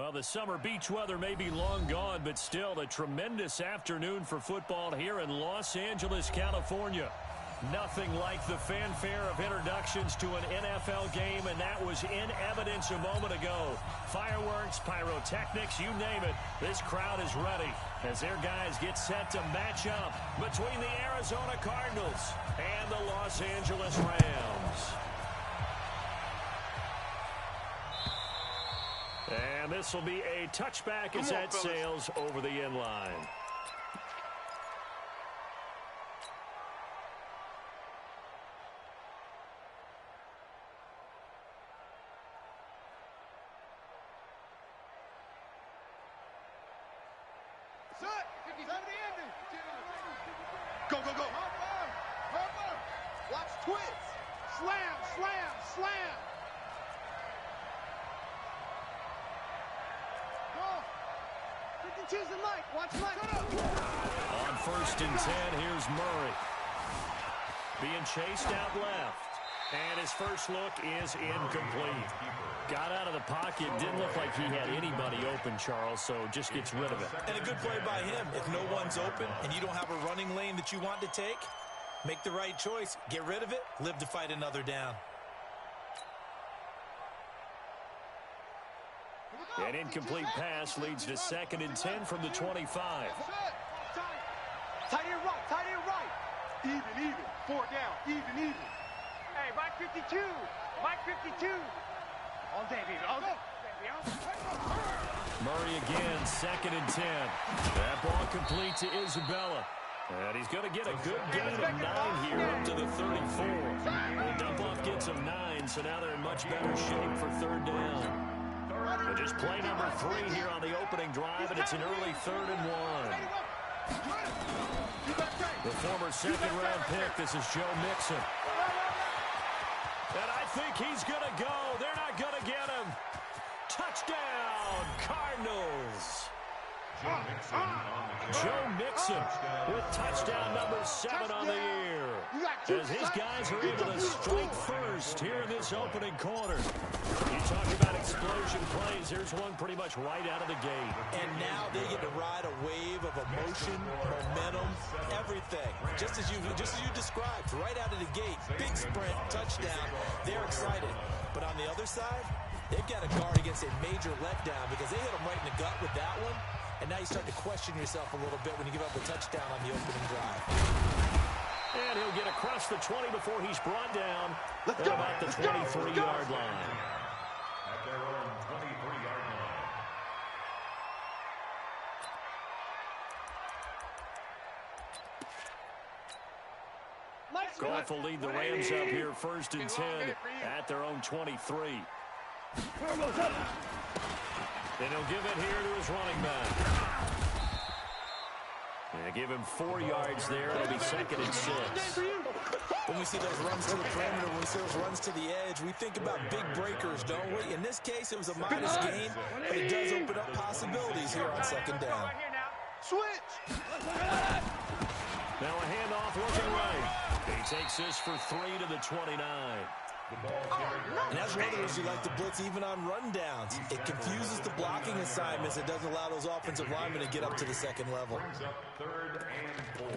Well, the summer beach weather may be long gone, but still a tremendous afternoon for football here in Los Angeles, California. Nothing like the fanfare of introductions to an NFL game, and that was in evidence a moment ago. Fireworks, pyrotechnics, you name it. This crowd is ready as their guys get set to match up between the Arizona Cardinals and the Los Angeles Rams. And this will be a touchback as that sails over the end line. Go, go, go. Watch twist. Slam, slam, slam. Go. 52's the Mike. Watch Mike. On 1st and 10, here's Murray. Being chased out left. And his first look is incomplete. Got out of the pocket. Didn't look like he had anybody open, Charles, so just gets rid of it. And a good play by him. If no one's open and you don't have a running lane that you want to take, make the right choice. Get rid of it. Live to fight another down. An incomplete pass leads to 2nd and 10 from the 25. Tight end right, tight end right. Even. 4 down, even. Hey, Mike 52. Mike 52. All day, baby. All day. Murray again, 2nd and 10. That ball complete to Isabella. And he's going to get a good gain of 9 here up to the 34. The dump-off gets him 9, so now they're in much better shape for 3rd down. But just play number 3 here on the opening drive, and it's an early 3rd and 1. The former 2nd-round pick, this is Joe Mixon. And I think he's going to go. They're not going to get him. Touchdown, Cardinals. Joe Mixon with touchdown number 7 on the year. As his guys are able to strike first here in this opening quarter. You talk about explosion plays. Here's one pretty much right out of the gate. And now they get to ride a wave of emotion, momentum, everything. Just as you described, right out of the gate. Big sprint, touchdown. They're excited. But on the other side, they've got to guard against a major letdown because they hit them right in the gut with that one. And now you start to question yourself a little bit when you give up a touchdown on the opening drive. And he'll get across the 20 before he's brought down at about the 23-yard line. At their own 23-yard line. Goff will lead the Rams up here 1st and 10 at their own 23. Then he'll give it here to his running back. And give him 4 yards there. It'll be 2nd and 6. When we see those runs to the perimeter, when we see those runs to the edge, we think about big breakers, don't we? In this case, it was a minus gain, but it does open up possibilities here on 2nd down. Switch. Now a handoff looking right. He takes this for 3 to the 29. And as runners, you like to blitz even on rundowns. It confuses the blocking assignments. It doesn't allow those offensive linemen to get up to the 2nd level. Brings up 3rd and 4.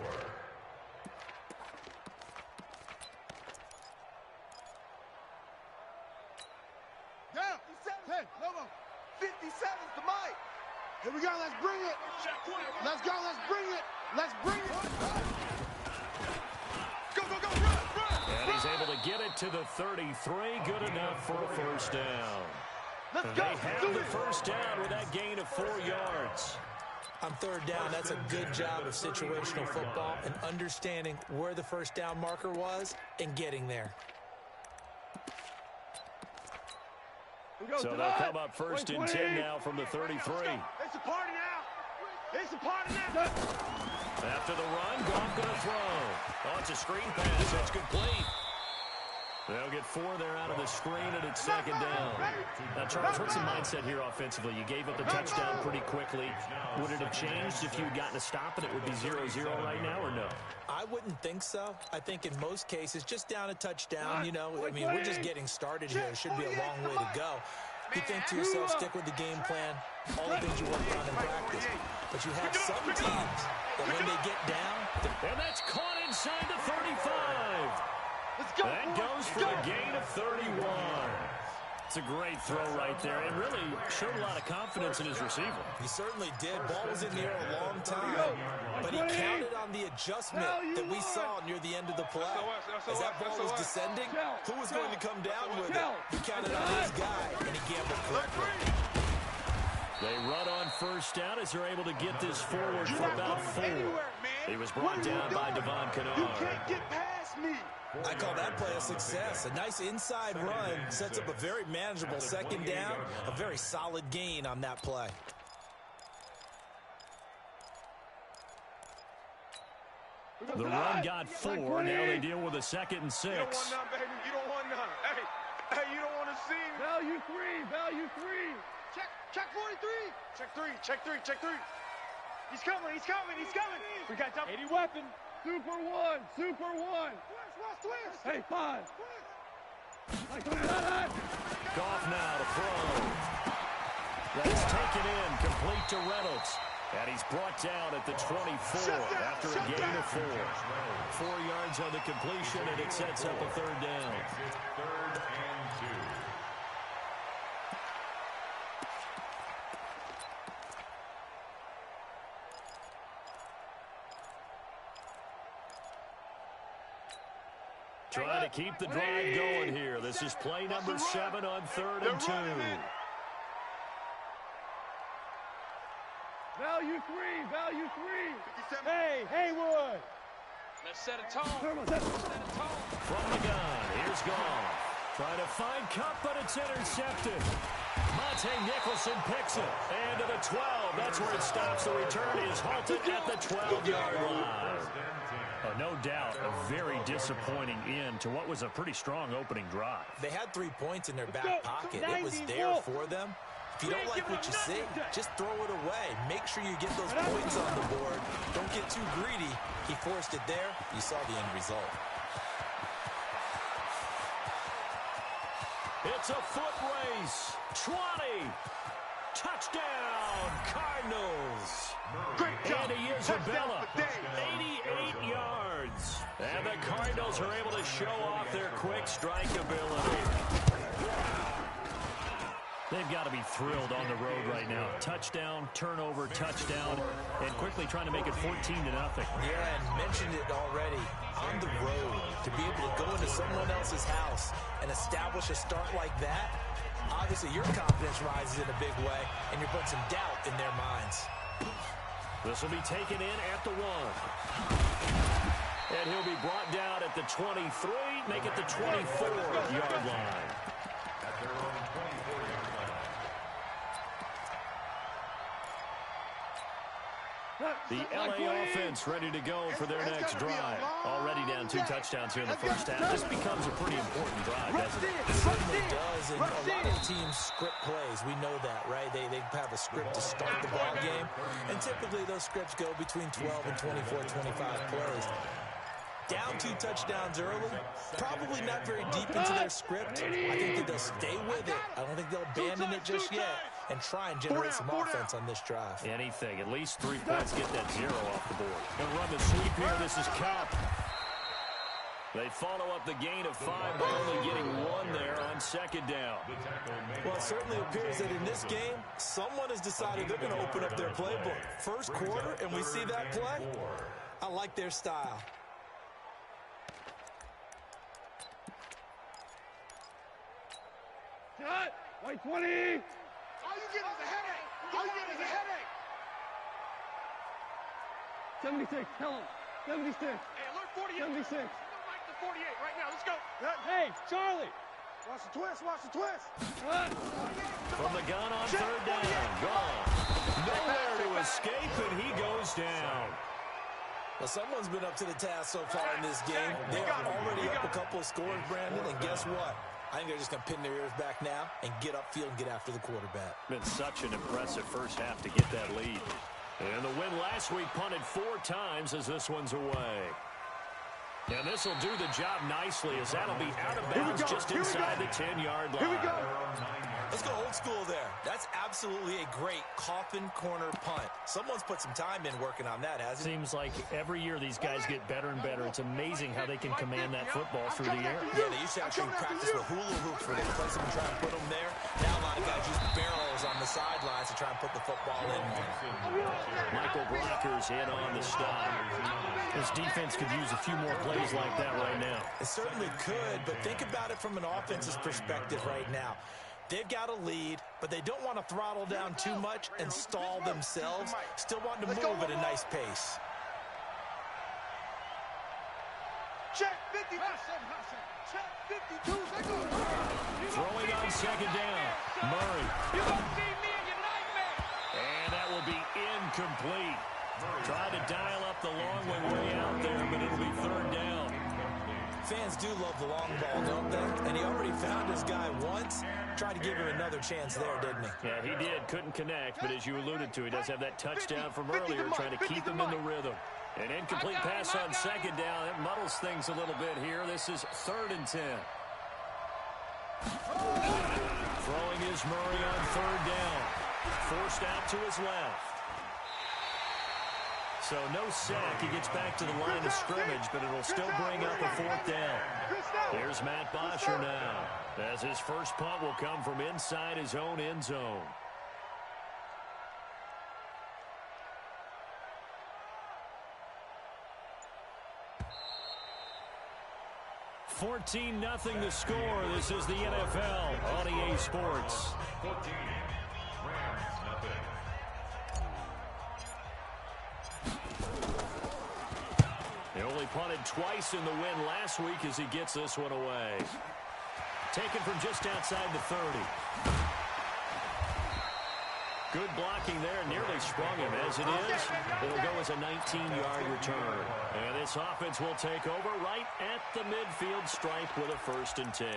Down. 57. 57's the Mike. Here we go. Let's bring it. Let's go. Let's bring it. Let's bring it. Go, go, go. Run. And he's able to get it to the 33. Good enough for a 1st down. They have the 1st down with that gain of 4 yards. On 3rd down, that's a good job of situational football and understanding where the 1st down marker was and getting there. So they'll come up 1st and 10 now from the 33. It's a party now. It's a party now. After the run, Goff going to throw. Oh, it's a screen pass. That's complete. They'll get 4 there out of the screen, and it's 2nd down. Now, Charles, what's the mindset here offensively? You gave up the touchdown pretty quickly. Would it have changed if you had gotten a stop and it would be 0-0 right now, or no? I wouldn't think so. I think in most cases, just down a touchdown, you know, I mean, we're just getting started here. It should be a long way to go. You think to yourself, stick with the game plan, all the things you worked on in practice. But you have some teams that when they get down... And that's caught inside the 35. Let's go. That goes for a gain of 31. It's a great throw right there, and really showed a lot of confidence in his receiver. He certainly did. Ball was in the air a long time, but he counted on the adjustment that we saw near the end of the play. As that ball was descending, who was going to come down with it? He counted on his guy, and he gambled correctly. They run on first down as they're able to get this forward for about 4. He was brought down by Devon Kennard. You can't get past me. I call that play a success. A nice inside run sets up a very manageable second down, a very solid gain on that play. The run got 4. Now they deal with a 2nd and 6. You don't want none, baby. You don't want none. Hey, you don't want to see me. Value 3. Check 43. Check 3. He's coming. We got double. 80 weapon. Super one. Twist. Hey, 5. Goff now to throw. That's taken in, complete to Reynolds. And he's brought down at the 24 after a gain of 4. 4 yards on the completion, and it sets up a 3rd down. 3rd and 2. Trying to keep the drive going here. This is play number 7 on 3rd and 2. Value 3. Hey, Haywood. Let's set a tone. From the gun, here's Goff. Trying to find Cup, but it's intercepted. Monte Nicholson picks it. And to the 12. That's where it stops. The return is halted at the 12-yard line. No doubt a very disappointing end to what was a pretty strong opening drive. They had 3 points in their back pocket. It was there for them. If you don't like what you see, just throw it away. Make sure you get those points on the board. Don't get too greedy. He forced it there. You saw the end result. It's a foot race. 20. Touchdown, Cardinals. Great job. Andy Isabella, 88 yards. And the Cardinals are able to show off their quick strike ability. They've got to be thrilled on the road right now. Touchdown, turnover, touchdown, and quickly trying to make it 14-0. Yeah, and mentioned it already. On the road, to be able to go into someone else's house and establish a start like that, obviously your confidence rises in a big way, and you're putting some doubt in their minds. This will be taken in at the 1. And he'll be brought down at the 23, make it the 24-yard line. At their own 24-yard line. The LA offense ready to go for their next drive. Already down 2 touchdowns here in the first half. This becomes a pretty important drive, doesn't it? It certainly does, and a lot of teams script plays. We know that, right? They have a script to start the ball game, and typically those scripts go between 12 and 24, 25 plays. Down 2 touchdowns early, probably not very deep into their script. I think that they'll stay with it. I don't think they'll abandon it just yet and try and generate some offense on this drive. Anything, at least 3 points, get that 0 off the board. Gonna run the sweep here. This is Cup. They follow up the gain of 5 by only getting 1 there on 2nd down. Well, it certainly appears that in this game, someone has decided they're going to open up their playbook. First quarter, and we see that play. I like their style. Cut. White 20. All you get is a headache. 76. Tell him. 76. Hey, alert 48. 76. Like the 48 right now. Let's go. Hey, Charlie. Watch the twist. From the gun on 3rd down. Gone. Nowhere to escape, and he goes down. Well, someone's been up to the task so far in this game. They are already up a couple of scores, Brandon, and guess what? I think they're just going to pin their ears back now and get upfield and get after the quarterback. Been such an impressive first half to get that lead. And the win last week punted 4 times as this one's away. And this will do the job nicely, as that'll be out of bounds just inside the 10-yard line. Here we go. Let's go old school there. That's absolutely a great coffin corner punt. Someone's put some time in working on that, hasn't it? Seems like every year these guys get better and better. It's amazing how they can command that football through the air. Yeah, they used to actually practice with hula hoops where they place them and try and put them there. Now a lot of guys use barrels on the sidelines to try and put the football in. Michael Brocker's in on the stop. This defense could use a few more plays like that right now. It certainly could, but think about it from an offense's perspective right now. They've got a lead, but they don't want to throttle down too much and stall themselves. Still want to move at a nice pace. Check 50. Check 52. Throwing on second down. Murray. You don't see me in your nightmare. And that will be incomplete. Trying to dial up the long way out there, but it'll be third down. Fans do love the long ball, don't they? And he already found his guy once. Tried to give him another chance there, didn't he? Yeah, he did. Couldn't connect, but as you alluded to, he does have that touchdown from earlier, trying to keep him in the rhythm. An incomplete pass on second down. It muddles things a little bit here. This is 3rd and 10. Throwing is Murray on 3rd down. Forced out to his left. So no sack. He gets back to the line of scrimmage, but it'll still bring up a 4th down. Here's Matt Bosher now, as his first punt will come from inside his own end zone. $14-0 the score. This is the NFL on EA Sports. 14. Rams, nothing. He only punted twice in the win last week as he gets this one away. Taken from just outside the 30. Good blocking there, nearly sprung him. As it is, it'll go as a 19-yard return. And this offense will take over right at the midfield stripe with a 1st and 10.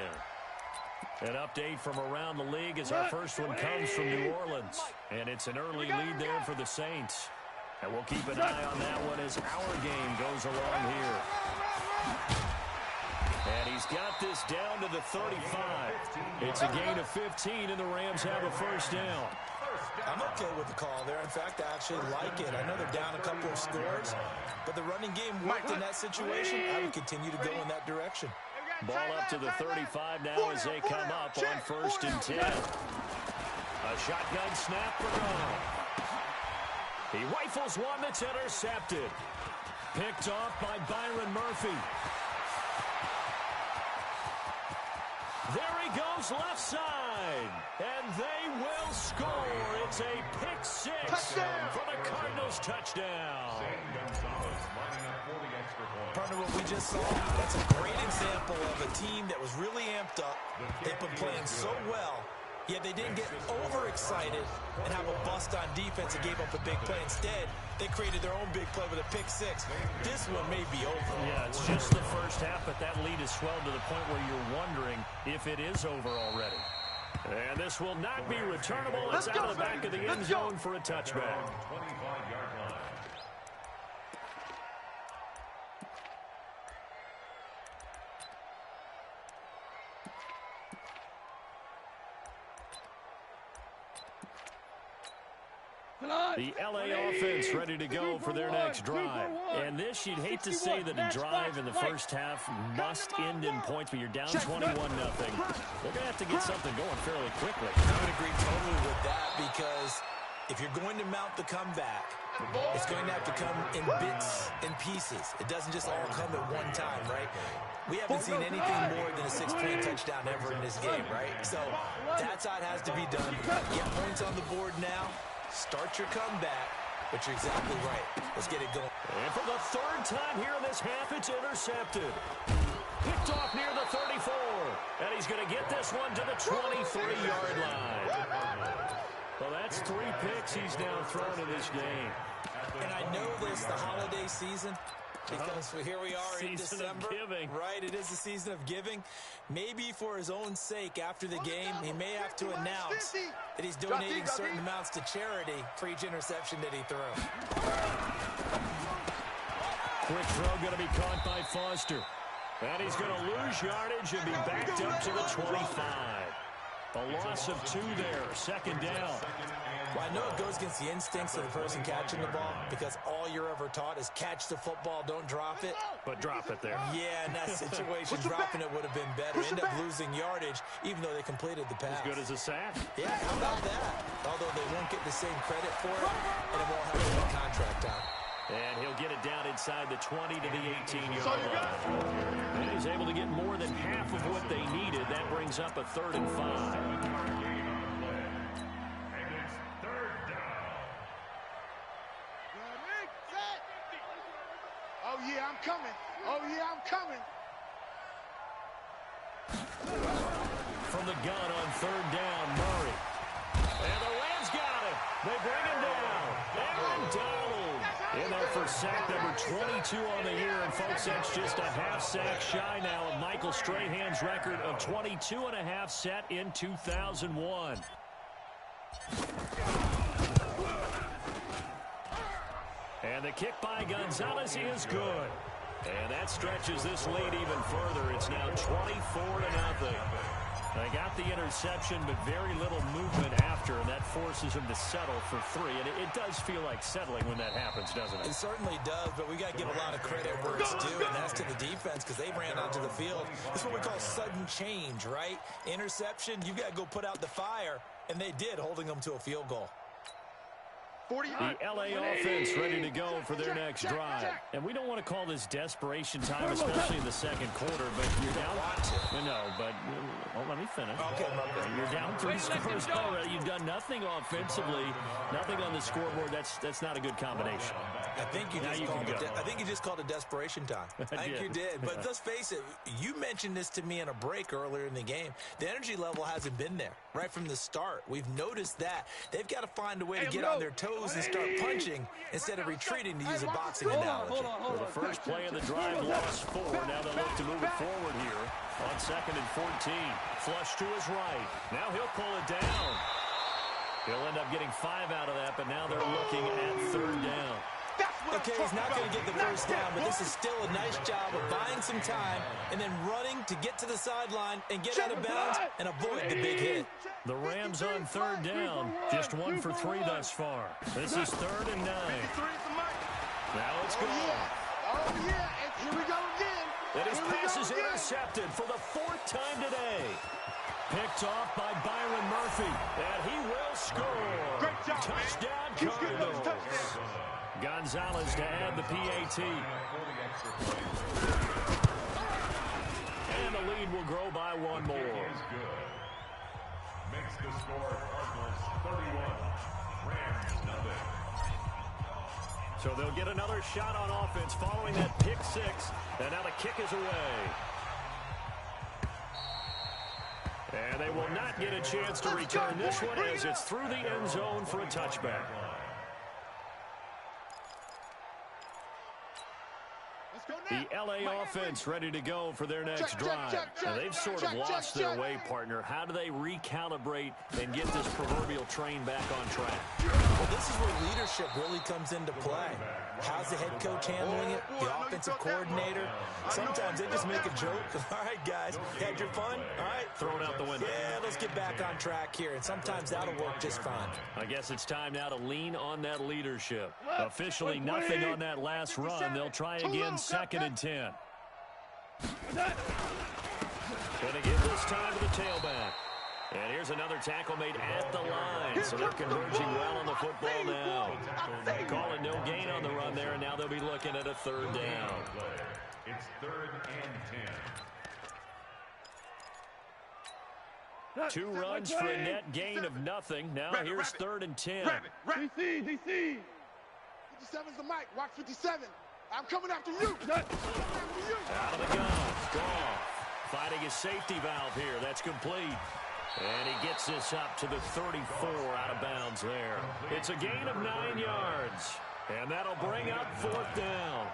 An update from around the league as our first one comes from New Orleans. And it's an early lead there for the Saints. And we'll keep an eye on that one as our game goes along here. And he's got this down to the 35. It's a gain of 15, and the Rams have a 1st down. I'm okay with the call there. In fact, I actually like it. I know they're down a couple of scores, but the running game worked in that situation. I would continue to go in that direction. Ball up to the 35 now as they come up on 1st and 10. A shotgun snap for Gunn. He rifles one that's intercepted. Picked off by Byron Murphy. There he goes left side. And they will score. It's a pick 6 touchdown for the Cardinals. Touchdown. Partner, what we just saw, that's a great example of a team that was really amped up. They've been playing so well, yet they didn't get overexcited and have a bust on defense and gave up a big play. Instead, they created their own big play with a pick 6. This one may be over. Yeah, it's just the first half, but that lead has swelled to the point where you're wondering if it is over already. And this will not be returnable. It's out of the back of the end zone for a touchback. 25-yard line. The LA offense ready to go for their next drive. And this, you'd hate to say that a drive in the first half must end in points, but you're down 21-0. They're going to have to get something going fairly quickly. I would agree totally with that, because if you're going to mount the comeback, it's going to have to come in bits and pieces. It doesn't just all come at one time, right? We haven't seen anything more than a 6-point touchdown ever in this game, right? So that's how it has to be done. Get points on the board now. Start your comeback, but you're exactly right. Let's get it going. And for the 3rd time here in this half, it's intercepted. Picked off near the 34. And he's going to get this one to the 23-yard line. Well, that's 3 picks he's now thrown in this game. And I know this, the holiday season, because here we are in December. Season of giving. Right, it is the season of giving. Maybe for his own sake after the game, he may have to announce that he's donating certain amounts to charity for each interception that he threw. Quick throw going to be caught by Foster. And he's going to lose yardage and be backed up to the 25. A loss of 2 there, second down. Well, I know it goes against the instincts of the person catching the ball because all you're ever taught is catch the football, don't drop it. But drop it there. Yeah, in that situation, dropping it would have been better. End up losing yardage, even though they completed the pass. As good as a sack. Yeah, how about that? Although they won't get the same credit for it, and it won't have a new contract time. And he'll get it down inside the 20 to the 18-yard line. And he's able to get more than half of what they needed. That brings up a 3rd and 5. Oh, yeah, I'm coming. Oh, yeah, I'm coming. From the gun on 3rd down, Murray. And the Rams got him. They bring him down. Aaron Donald in there for sack number 22 on the year. And, folks, that's just a half sack shy now of Michael Strahan's record of 22.5 set in 2001. And the kick by Gonzalez is good. And that stretches this lead even further. It's now 24-0. They got the interception, but very little movement after, and that forces him to settle for 3. And it does feel like settling when that happens, doesn't it? It certainly does, but we got to give a lot of credit where it's due, and that's to the defense because they ran onto the field. It's what we call sudden change, right? Interception, you got to go put out the fire, and they did, holding them to a field goal. The LA offense ready to go for their next drive. And we don't want to call this desperation time, especially in the second quarter, but you're down. No, but let me finish. Okay. You're down 3 scores already. You've done nothing offensively, nothing on the scoreboard. That's not a good combination. I think you just called it desperation time. I think you did. But let's face it, you mentioned this to me in a break earlier in the game. The energy level hasn't been there right from the start. We've noticed that. They've got to find a way to get on their toes and start punching instead of retreating, to use a boxing analogy. Well, the first play of the drive lost 4. Now they'll look to move it forward here on 2nd and 14. Flush to his right. Now he'll pull it down. He'll end up getting 5 out of that, but now they're looking at 3rd down. Okay, he's not going to get the first down, but this is still a nice job of buying some time and then running to get to the sideline and get out of bounds and avoid the big hit. The Rams on 3rd down, just 1 for 3 thus far. This is 3rd and 9. Now it's gone. Oh, yeah, and here we go again. And his pass is intercepted for the 4th time today. Picked off by Byron Murphy, and he will score. Great job, touchdown, Cardinals. Gonzalez to add the PAT. And the lead will grow by 1 more. Makes the score Cardinals 31, Rams nothing. So they'll get another shot on offense following that pick 6. And now the kick is away. And they will not get a chance to return this one as it's through the end zone for a touchback. The LA offense ready to go for their next drive. Now, they've sort of lost their way, partner. How do they recalibrate and get this proverbial train back on track? Well, this is where leadership really comes into play. How's the head coach handling it? The offensive coordinator? Sometimes they just make a joke. All right, guys, had your fun? All right. Thrown out the window. Yeah, let's get back on track here. And sometimes that'll work just fine. I guess it's time now to lean on that leadership. Officially nothing on that last run. They'll try again, 2nd and 10. Going to give this time to the tailback. And here's another tackle made at the line. So they're converging well on the football now. Call it no gain on the run there, and now they'll be looking at a 3rd down. It's 3rd and 10. 2 runs for a net gain of nothing. Now here's 3rd and 10. DC. 57's the mic. Watch 57. I'm coming after you. Out of the gun. Goff finding his safety valve here. That's complete. And he gets this up to the 34 out of bounds there. It's a gain of 9 yards. And that'll bring up 4th down.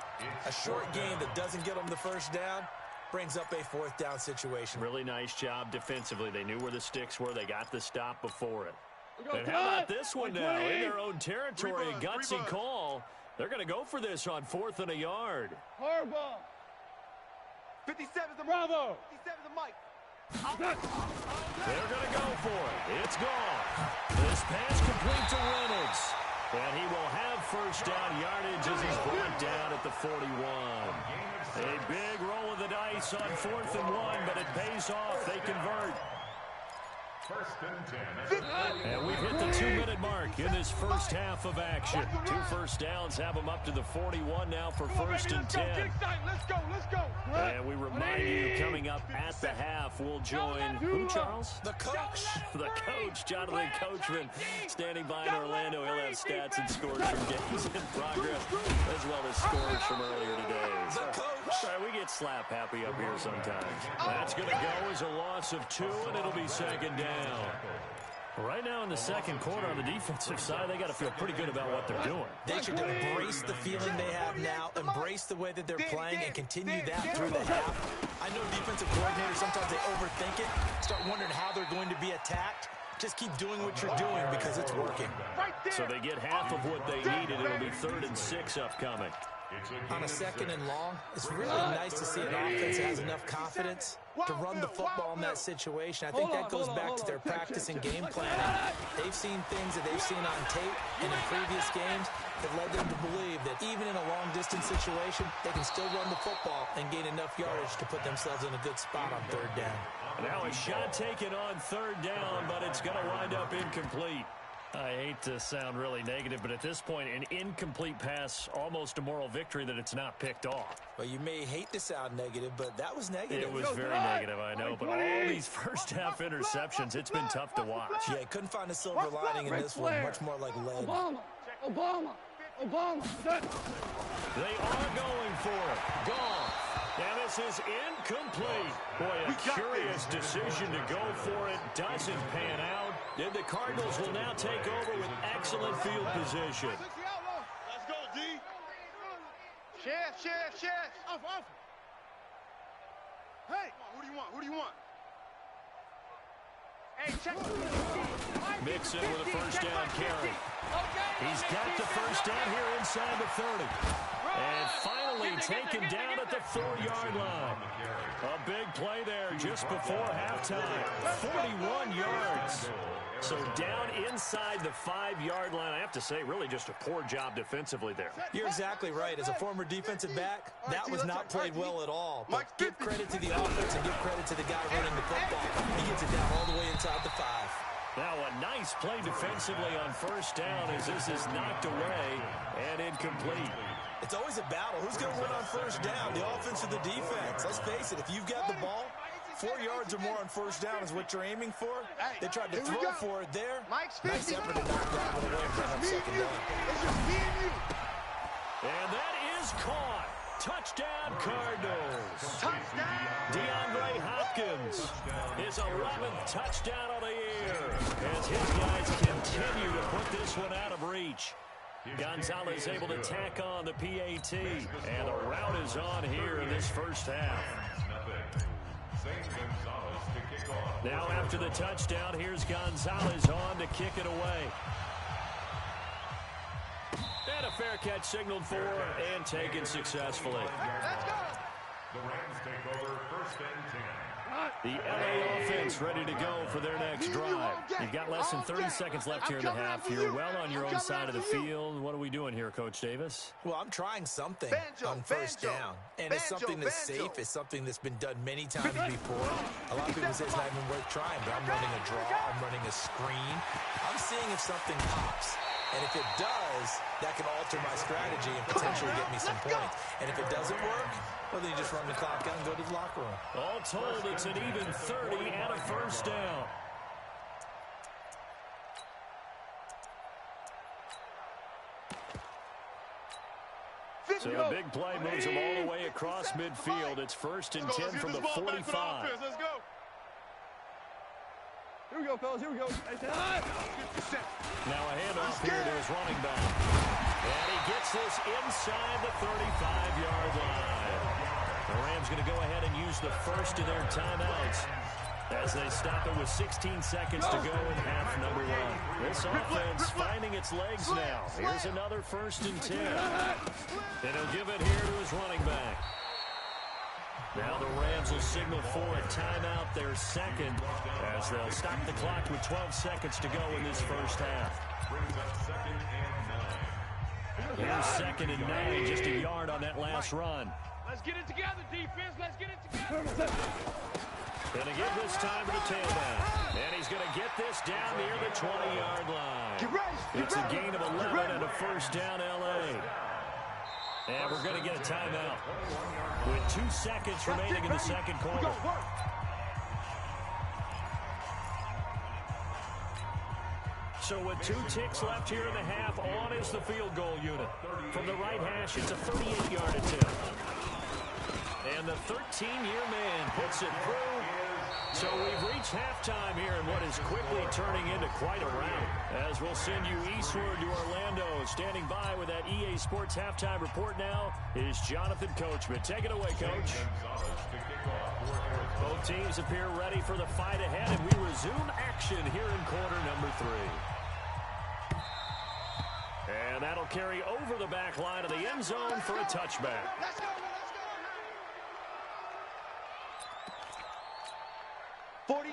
A short gain that doesn't get them the first down brings up a 4th down situation. Really nice job defensively. They knew where the sticks were. They got the stop before it. And how about this one now? In their own territory, a gutsy call. They're going to go for this on 4th and a yard. Horrible. 57's the Bravo. 57's the Mike. They're going to go for it. It's gone. This pass complete to Reynolds. And he will have first down yardage as he's brought down at the 41. A big roll of the dice on 4th and 1, but it pays off. They convert. First and 10. And we've hit the 2-minute mark in this first half of action. 2 first downs have them up to the 41 now for first and 10. Let's go. And we remind you, coming up at the half, we'll join who, Charles? The coach. The coach, Jonathan Coachman, standing by in Orlando. He'll have stats and scores from games in progress, as well as scores from earlier today. The coach. All right, we get slap happy up here sometimes. That's going to go as a loss of 2, and it'll be second down. Right now in the second quarter on the defensive side, they got to feel pretty good about what they're doing. They should embrace the feeling they have now, embrace the way that they're playing, and continue that through the half. I know defensive coordinators, sometimes they overthink it, start wondering how they're going to be attacked. Just keep doing what you're doing because it's working. So they get half of what they needed. It'll be 3rd and 6 upcoming. On a 2nd and long, it's really nice to see an offense that has enough confidence to run the football in that situation. I think that goes back to their practice and game planning. They've seen things that they've seen on tape and in previous games that led them to believe that even in a long-distance situation, they can still run the football and gain enough yardage to put themselves in a good spot on 3rd down. Now a shot taken on 3rd down, but it's going to wind up incomplete. I hate to sound really negative, but at this point, an incomplete pass, almost a moral victory that it's not picked off. Well, you may hate to sound negative, but that was negative. It was very negative, I know, but all these first-half interceptions, it's been tough to watch. Yeah, couldn't find a silver lining in this one, much more like lead. Obama. They are going for it. Gone. And this is incomplete. Boy, a curious decision to go for it. Doesn't pan out. And the Cardinals will now take over with excellent field position. Let's go, D. Chef. Off. Hey, who do you want? Hey, check. Mixon with a first down carry. He's got the first down here inside the 30. And finally taken down at the 4-yard line. A big play there just before halftime. 41 yards. So down inside the 5-yard line. I have to say, really just a poor job defensively there. You're exactly right. As a former defensive back, that was not played well at all. But give credit to the offense and give credit to the guy running the football. He gets it down all the way inside the 5. Now a nice play defensively on first down as this is knocked away and incomplete. It's always a battle. Who's going to win on first down, the offense or the defense? Let's face it, if you've got the ball, 4 yards or more on first down is what you're aiming for. They tried to throw for it there. Nice effort to knock down the way and bring up second down. And that is caught. Touchdown, Cardinals. Touchdown. DeAndre Hopkins, his 11th touchdown of the year as his guys continue to put this one out of reach. Gonzalez able to tack on the PAT, and the route is on here in this first half. Now after the touchdown, here's Gonzalez on to kick it away. And a fair catch signaled for and taken successfully. Let's go. The Rams take over first and 10. The LA offense ready to go for their next drive. You've got less than 30 seconds left here in the half. You're well on your own side of the field. What are we doing here, Coach Davis? Well, I'm trying something on first down. And it's something that's safe. It's something that's been done many times before. A lot of people say it's not even worth trying, but I'm running a draw. I'm running a screen. I'm seeing if something pops. And if it does, that can alter my strategy and potentially get me some points. And if it doesn't work, well, then you just run the clock out and go to the locker room. All told, it's an even 30 and a first down. So a big play moves them all the way across midfield. It's first and 10 from the 45. Let's go. Here we go, fellas. Here we go. Now a handoff here to his running back. And he gets this inside the 35-yard line. The Rams going to go ahead and use the first of their timeouts. As they stop it with 16 seconds to go in half number one. This offense finding its legs now. Here's another 1st and 10. And he'll give it here to his running back. Now the Rams will signal for a timeout, their second, as they'll stop the clock with 12 seconds to go in this first half. Here's 2nd and 9, just a yard on that last run. Let's get it together, defense. Let's get it together. Going to give this time to the tailback. And he's going to get this down near the 20-yard line. It's a gain of 11 and a 1st down, L.A. And we're going to get a timeout with 2 seconds remaining in the second quarter. So with 2 ticks left here in the half, on is the field goal unit. From the right hash, it's a 38-yard attempt. And the 13-year man puts it through. So we've reached halftime here in what is quickly turning into quite a rout. As we'll send you eastward to Orlando. Standing by with that EA Sports halftime report now is Jonathan Coachman. Take it away, Coach. Both teams appear ready for the fight ahead, and we resume action here in quarter number 3. And that'll carry over the back line of the end zone for a touchback. Let's go.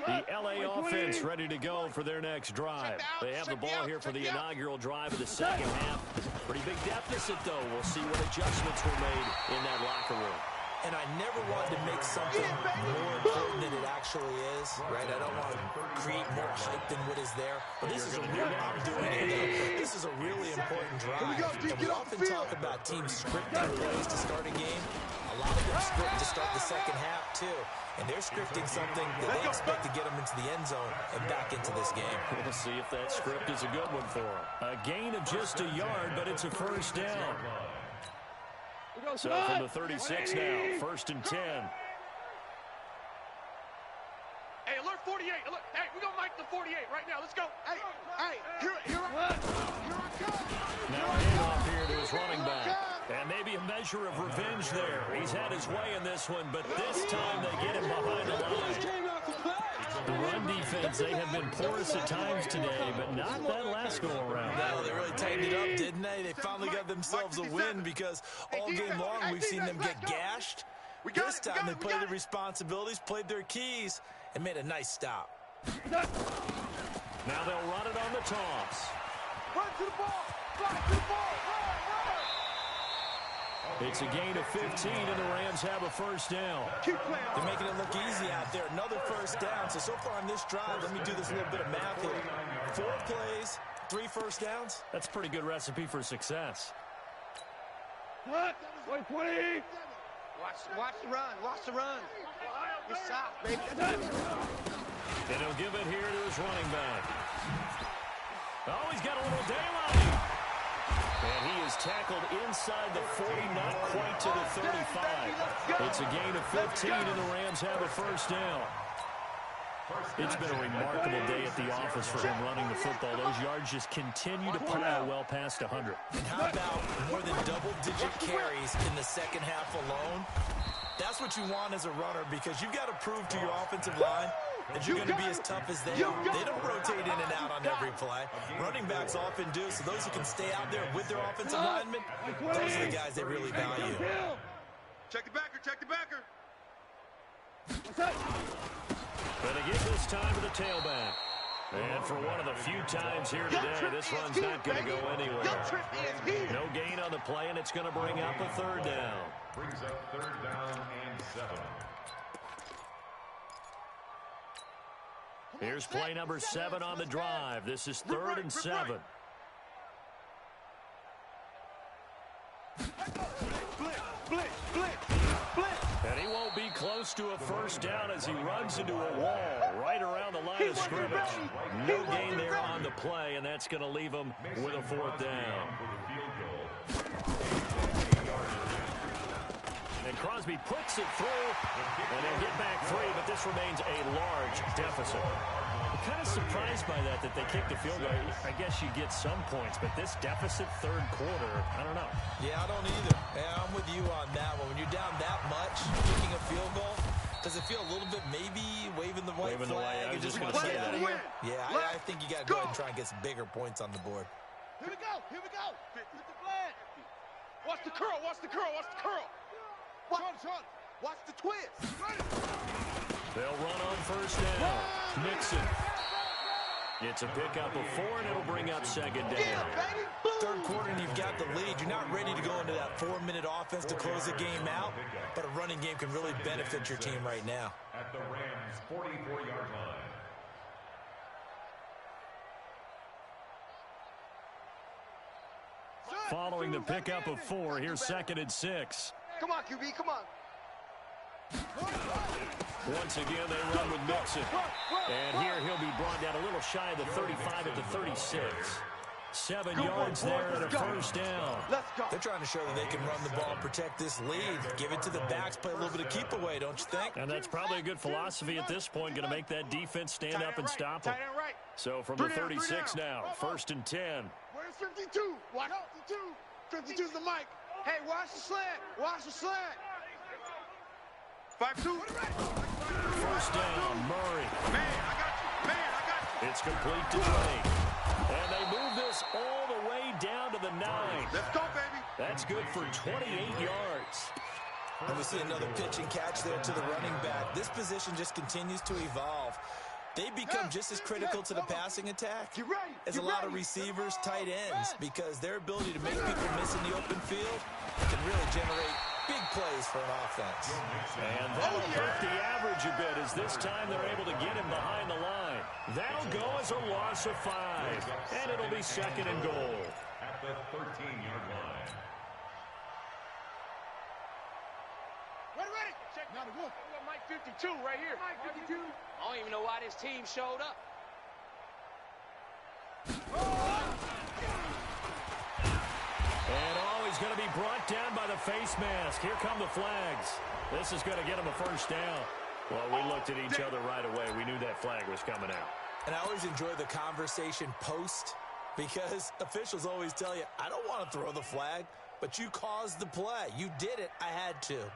The L.A. offense ready to go for their next drive. They have the ball here for the inaugural drive of the second half. Pretty big deficit, though. We'll see what adjustments were made in that locker room. And I never wanted to make something more important than it actually is, right? I don't want to create more hype than what is there. But this is a really, I'm doing it. This is a really important drive. And we often talk about teams scripting plays to start a game. A lot of them script to start the second half, too. And they're scripting something that they expect to get them into the end zone and back into this game. We'll see if that script is a good one for them. A gain of just a yard, but it's a 1st down. So from the 36 now, 1st and 10. Hey, alert 48. Alert. Hey, we're going to mic the 48 right now. Let's go. Hey, here I come. Now a handoff here to his running back. And maybe a measure of revenge there. He's had his way in this one, but this time they get him behind the line. The run defense, they have been porous at times today, but not that last go-around. No, they really tightened it up, didn't they? They finally got themselves a win because all game long we've seen them get gashed. This time they played their responsibilities, played their keys, and made a nice stop. Now they'll run it on the toss. Run to the ball. Run to the ball. It's a gain of 15, and the Rams have a 1st down. They're making it look easy out there. Another 1st down. So far on this drive, let me do this little bit of math here. 4 plays, 3 1st downs. That's a pretty good recipe for success. What? 20. Watch the run. Watch the run. You're soft, baby. And he'll give it here to his running back. Oh, he's got a little daylight. And he is tackled inside the 40, not quite to the 35. It's a gain of 15, and the Rams have a 1st down. It's been a remarkable day at the office for him running the football. Those yards just continue to pile well past 100. And how about more than double-digit carries in the second half alone? That's what you want as a runner because you've got to prove to your offensive line that you're going to be as tough as they are. They don't rotate in and out on every play. Running backs often do, so those who can stay out there with their offensive linemen, those are the guys they really value. Check the backer, check the backer. Gonna give this time to the tailback. And for one of the few times here today, this run's not going to go anywhere. No gain on the play, and it's going to bring up a 3rd down. Brings up 3rd down and 7. Here's play number 7 on the drive. This is 3rd and 7. And he won't be close to a 1st down as he runs into a wall right around the line of scrimmage. No gain there on the play, and that's going to leave him with a 4th down. And Crosby puts it through, and they'll get back 3, but this remains a large deficit. I'm kind of surprised by that they kicked the field goal. I guess you get some points, but this deficit 3rd quarter, I don't know. Yeah, I don't either. Yeah, I'm with you on that one. When you're down that much, kicking a field goal, Does it feel a little bit maybe waving the white flag? I was just going to to say that. Yeah, I think you got to go ahead and try and get some bigger points on the board. Here we go. Here we go. With the flag. Watch the curl. Watch the curl. Watch the curl. Watch the twist. They'll run on first down. Mixon. It's a pickup of 4, and it'll bring up second down. Third quarter, and you've got the lead. You're not ready to go into that 4-minute offense to close the game out, but a running game can really benefit your team right now. At the Rams' 44-yard line. Following the pickup of 4, here's 2nd and 6. Come on, QB, come on. Once again, they run with Mixon. And here he'll be brought down a little shy of the 35 at the 36. 7 yards there and a first down. Let's go. They're trying to show that they can run the ball and protect this lead. Give it to the backs, play a little bit of keep away, don't you think? And that's probably a good philosophy at this point, going to make that defense stand up and stop them. So from the 36 now, 1st and 10. Where's 52? Watch 52. 52's the mic. Hey, watch the slant. Watch the slant. 5-2. First down, Murray. Man, I got you. It's complete to Drake. And they move this all the way down to the 9. Let's go, baby. That's good for 28 yards. And we see another pitch and catch there to the running back. This position just continues to evolve. They become just as critical to the passing attack as a lot of receivers, tight ends, because their ability to make people miss in the open field can really generate big plays for an offense. And that'll hurt the average a bit as this time they're able to get him behind the line. That'll go as a loss of 5, and it'll be 2nd and goal. At the 13-yard line. Ready. Check. Now to look. Mike 52 right here. Mike 52. I don't even know why this team showed up. And he's going to be brought down by the face mask. Here come the flags. This is going to get him a first down. Well, we looked at each other right away. We knew that flag was coming out. And I always enjoy the conversation post because officials always tell you, I don't want to throw the flag, but you caused the play. You did it. I had to.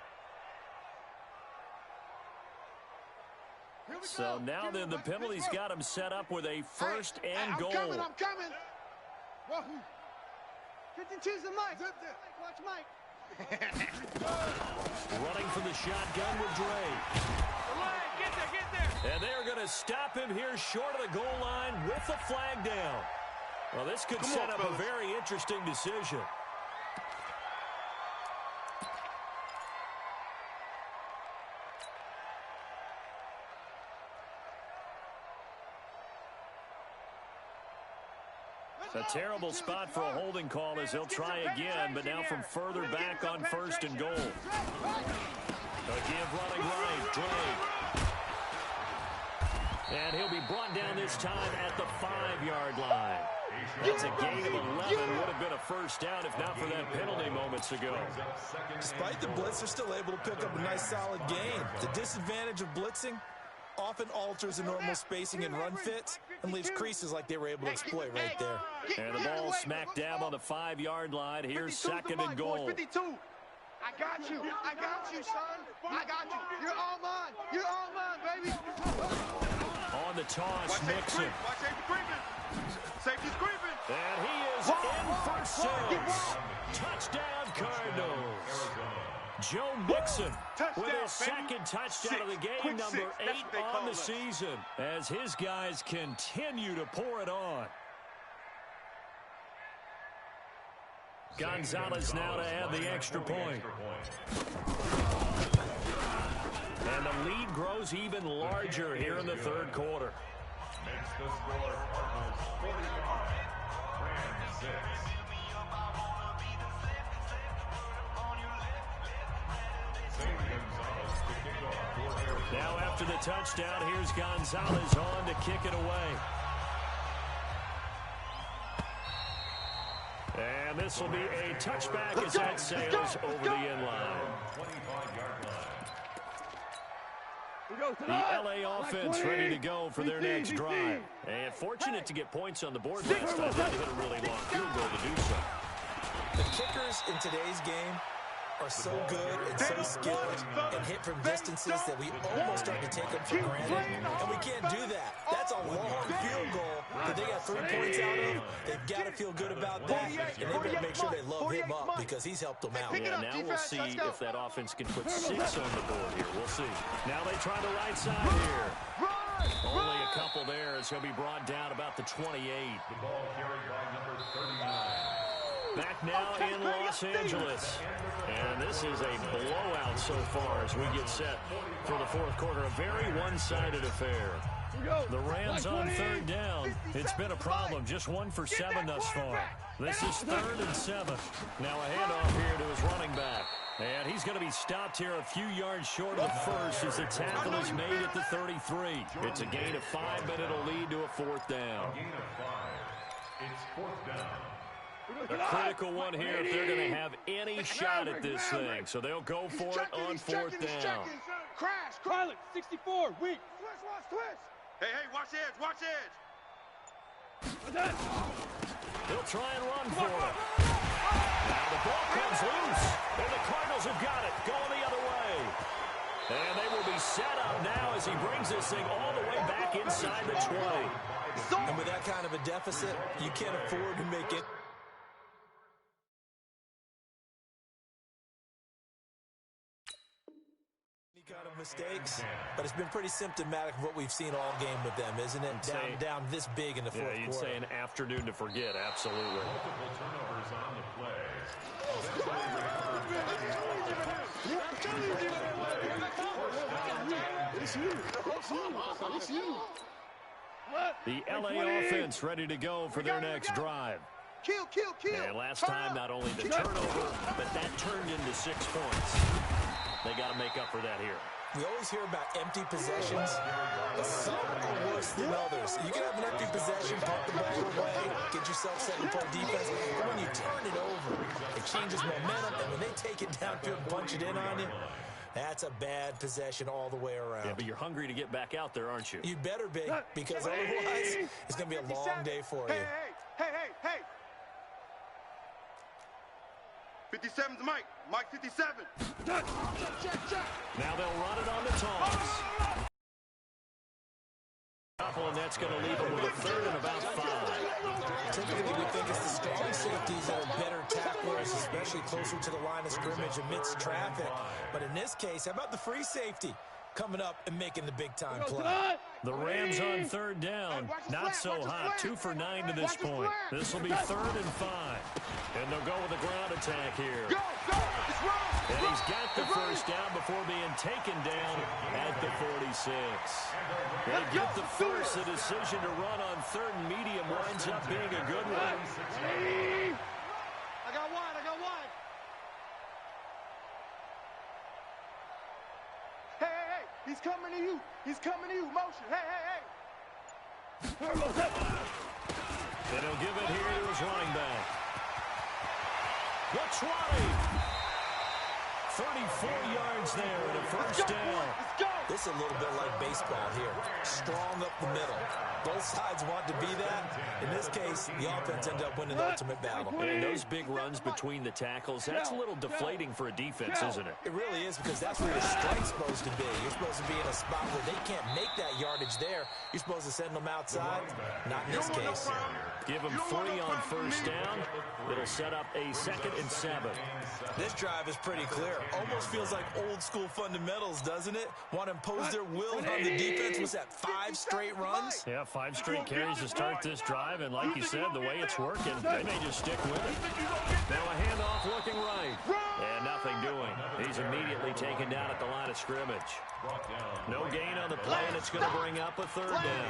So now then the penalty's got him set up with a first and goal. I'm coming. 52's the mic. Watch Mike. Running for the shotgun with Drake. Get there. And they're going to stop him here short of the goal line with the flag down. Well, this could set up a very interesting decision. A terrible spot for a holding call as he'll try again, but now from further back on first and goal. Again running right, Drake. And he'll be brought down this time at the 5-yard line. That's a gain of 11. Would have been a first down if not for that penalty moments ago. Despite the blitz, they're still able to pick up a nice solid gain. The disadvantage of blitzing often alters the normal spacing and run fits and leaves creases like they were able to exploit right there. And the ball smack dab on the 5-yard line. Here's second and goal. 52. I got you, son. I got you. You're all mine. You're all mine, baby. On the toss, Mixon. Watch safety creeping. Safety's creeping. And he is in for 6. Touchdown, Cardinals. Joe Mixon with his second touchdown of the game, number 8 on the season, as his guys continue to pour it on. Gonzalez now to add the extra point. And the lead grows even larger here in the third quarter. Makes the score Cardinals 45, Rams 6. Now after the touchdown, here's Gonzalez on to kick it away. And this will be a touchback as that sails over the end line. 25-yard line. The LA offense ready to go for their next drive. And fortunate to get points on the board last time. They hit a really long field goal to do so. The kickers in today's game are so good and so skilled and hit from distances that we almost start to take them for granted, and we can't do that. That's a long field goal that they got 3 points out of. They've got to feel good about that, and they better make sure they load him up because he's helped them out. Yeah, now we'll see if that offense can put 6 on the board here. We'll see. Now they try the right side here. Only a couple there as he'll be brought down about the 28. The ball carried by number 39. Back now in Los Angeles. And this is a blowout so far as we get set for the fourth quarter. A very one-sided affair. The Rams on third down. It's been a problem. Just 1 for 7 thus far. This is 3rd and 7. Now a handoff here to his running back. And he's going to be stopped here a few yards short of the first as the tackle is made at the 33. It's a gain of 5, but it'll lead to a 4th down. Gain of 5. It's 4th down. A critical one here if they're going to have any shot at this thing. So they'll go for it on 4th down. Crash, Pilot, 64, weak. Twist. Hey, watch edge. He'll try and run for it. Now the ball comes loose, and the Cardinals have got it, going the other way. And they will be set up now as he brings this thing all the way back inside the 20. And with that kind of a deficit, you can't afford to make it. Kind of mistakes, but it's been pretty symptomatic of what we've seen all game with them, isn't it? Down this big in the fourth quarter. You'd say an afternoon to forget, absolutely. Multiple turnovers on the play. The LA offense ready to go for their next drive. Kill. And last time, not only the turnover, but that turned into 6 points. They got to make up for that here. We always hear about empty possessions, but some are worse than others. You can have an empty possession, pump the ball away, get yourself set and play defense, but when you turn it over, it changes momentum, and when they take it downfield and punch it in on you, that's a bad possession all the way around. Yeah, but you're hungry to get back out there, aren't you? You better be, because otherwise it's going to be a long day for you. Hey. 57's Mike. Mike 57. Now they'll run it on the toss. And that's going to leave them with a 3rd and about 5. Typically, we think it's the strong safeties that are better tacklers, especially closer to the line of scrimmage amidst traffic. But in this case, how about the free safety coming up and making the big-time play? The Rams on 3rd down. Not so hot. 2 for 9 to this point. This will be 3rd and 5. And they'll go with a ground attack here. Go. It's wrong. And he's got the first down before being taken down at the 46. They get the first. The decision to run on 3rd and medium winds up being a good one. I got wide. Hey. He's coming to you. Motion. Hey. And he'll give it here to his running back. The 20. 34 yards there and a first down. This is a little bit like baseball here. Strong up the middle. Both sides want to be that. In this case, the offense ended up winning the ultimate battle. And those big runs between the tackles, that's a little deflating for a defense, isn't it? It really is, because that's where your strength's supposed to be. You're supposed to be in a spot where they can't make that yardage there. You're supposed to send them outside. Not in this case. Give them 3 on first down. It'll set up a 2nd and 7. This drive is pretty clear. Almost feels like old school fundamentals, doesn't it? Want to impose their will on the defense. Was that 5 straight runs? Yeah, 5 straight carries to start this drive. And like you said, the way it's working, they may just stick with it. Now a handoff looking right. And nothing doing. He's immediately taken down at the line of scrimmage. No gain on the play, and it's going to bring up a 3rd down.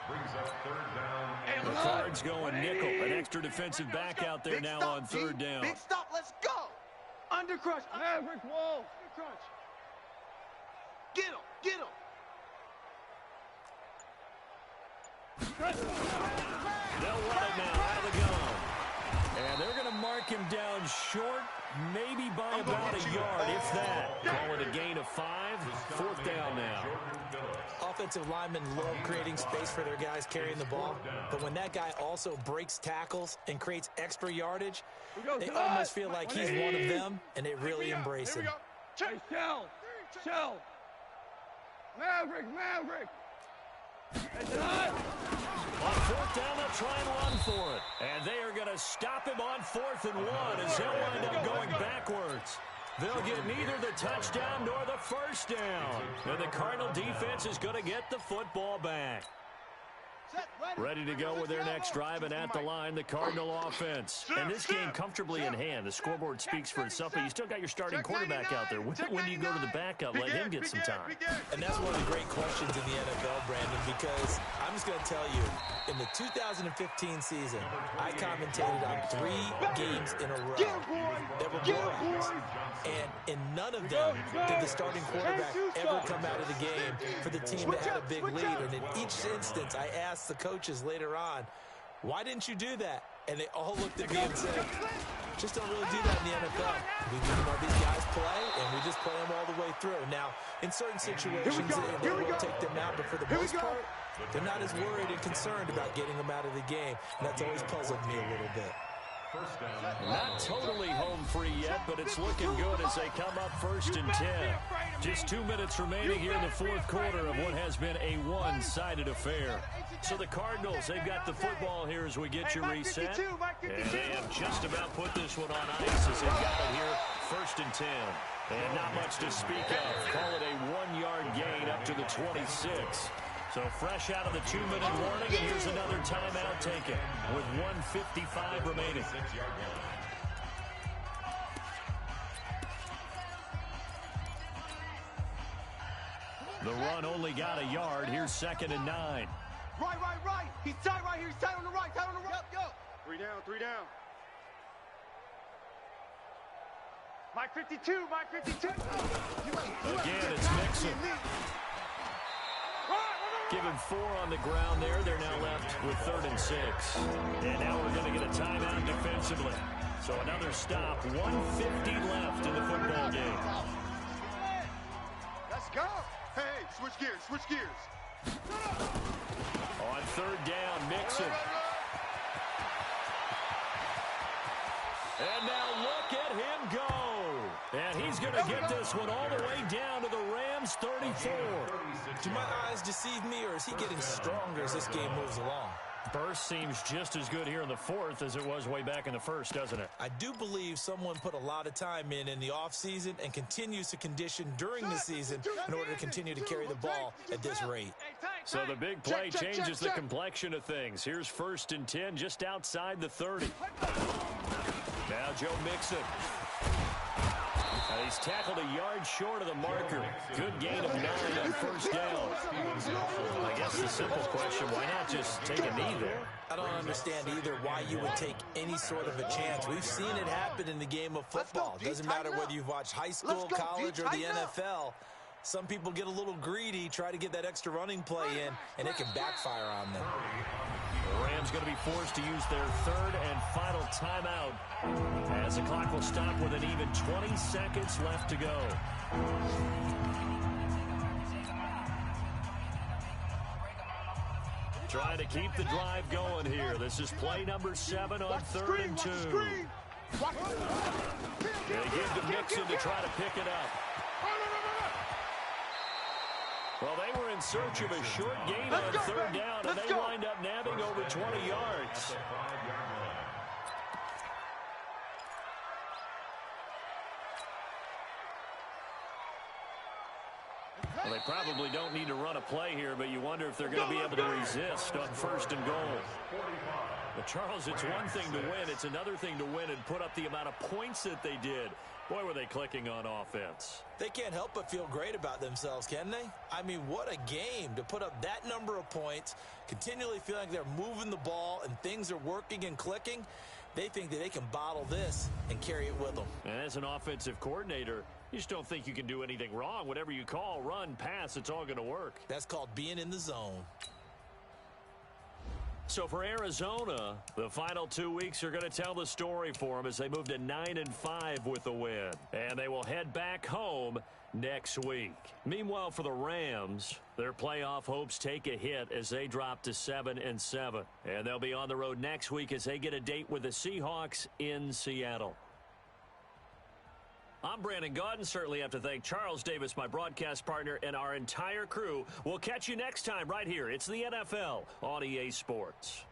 Brings up 3rd down. The Cards going nickel. An extra defensive back out there now on 3rd down. Big stop, let's go. Undercrush. Maverick wall. Undercrush. Get him. They'll run it now out of the gun. And they're going to mark him down short, maybe by about a yard, if that. Call it a gain of 5. 4th down now. offensive linemen love creating space for their guys carrying the ball, but when that guy also breaks tackles and creates extra yardage, they almost feel like he's one of them, and they really embrace him. Hey, Shell. Maverick. On fourth down, they'll try and run for it. And they are going to stop him on 4th and 1 as he'll wind up going backwards. They'll get neither the touchdown nor the first down. And the Cardinal defense is going to get the football back. Ready to go with their next drive, and at the line, the Cardinal offense. And this game comfortably in hand. The scoreboard speaks for itself, but you still got your starting quarterback out there. When do you go to the backup? Let him get some time. And that's one of the great questions in the NFL, Brandon, because I'm just going to tell you, in the 2015 season, I commentated on 3 games in a row. There were blowouts. And in none of them did the starting quarterback ever come out of the game for the team that had a big lead. And in each instance, I asked the coaches later on, why didn't you do that? And they all looked at me and said, just don't really do that in the NFL. These guys play, and we just play them all the way through. Now, in certain situations, they will take them out, but for the most part, they're not as worried and concerned about getting them out of the game. And that's always puzzled me a little bit. Not totally home free yet, but it's looking good as they come up 1st and 10. Just 2 minutes remaining here in the 4th quarter of what has been a one-sided affair. So the Cardinals, they've got the football here as we get you reset. And they have just about put this one on ice as they've got it here 1st and 10. And not much to speak of. Call it a 1-yard gain up to the 26. So fresh out of the 2-minute warning, and here's another timeout taken with 1:55 remaining. The run only got a yard. Here's 2nd and 9. Right. He's tight right here. He's tight on the right. Yep. 3 down. Mike 52. Again, it's Mixon. Give him 4 on the ground there. They're now left with 3rd and 6. And now we're going to get a timeout defensively. So another stop. 1:50 left in the football game. Let's go. Hey, switch gears. On 3rd down, Mixon. And now look at him go. And he's going to get this one all the way down to the Rams 34. Do my eyes deceive me, or is he getting stronger as this game moves along? Burst seems just as good here in the 4th as it was way back in the 1st, doesn't it? I do believe someone put a lot of time in the offseason and continues to condition during the season in order to continue to carry the ball at this rate. So the big play changes the complexion of things. Here's 1st and 10 just outside the 30. Now Joe Mixon. He's tackled a yard short of the marker. Good gain of 9 on 1st down. I guess the simple question, why not just take a knee there? I don't understand either why you would take any sort of a chance. We've seen it happen in the game of football. It doesn't matter whether you've watched high school, college, or the NFL. Some people get a little greedy, try to get that extra running play in, and it can backfire on them. The Rams going to be forced to use their 3rd and final timeout as the clock will stop with an even 20 seconds left to go. Trying to keep the drive going here. This is play number 7 on 3rd and 2. They give to Mixon to try to pick it up. Well, they were in search of a short gain on 3rd down, and they wind up nabbing over 20 yards. Well, they probably don't need to run a play here, but you wonder if they're going to be able to resist on 1st and goal. But, Charles, it's one thing to win. It's another thing to win and put up the amount of points that they did. Boy, were they clicking on offense. They can't help but feel great about themselves, can they? I mean, what a game to put up that number of points, continually feel like they're moving the ball and things are working and clicking. They think that they can bottle this and carry it with them. And as an offensive coordinator, you just don't think you can do anything wrong. Whatever you call, run, pass, it's all going to work. That's called being in the zone. So for Arizona, the final 2 weeks are going to tell the story for them as they move to 9-5 with the win. And they will head back home next week. Meanwhile, for the Rams, their playoff hopes take a hit as they drop to 7-7. And they'll be on the road next week as they get a date with the Seahawks in Seattle. I'm Brandon Gaudin. Certainly have to thank Charles Davis, my broadcast partner, and our entire crew. We'll catch you next time right here. It's the NFL on EA Sports.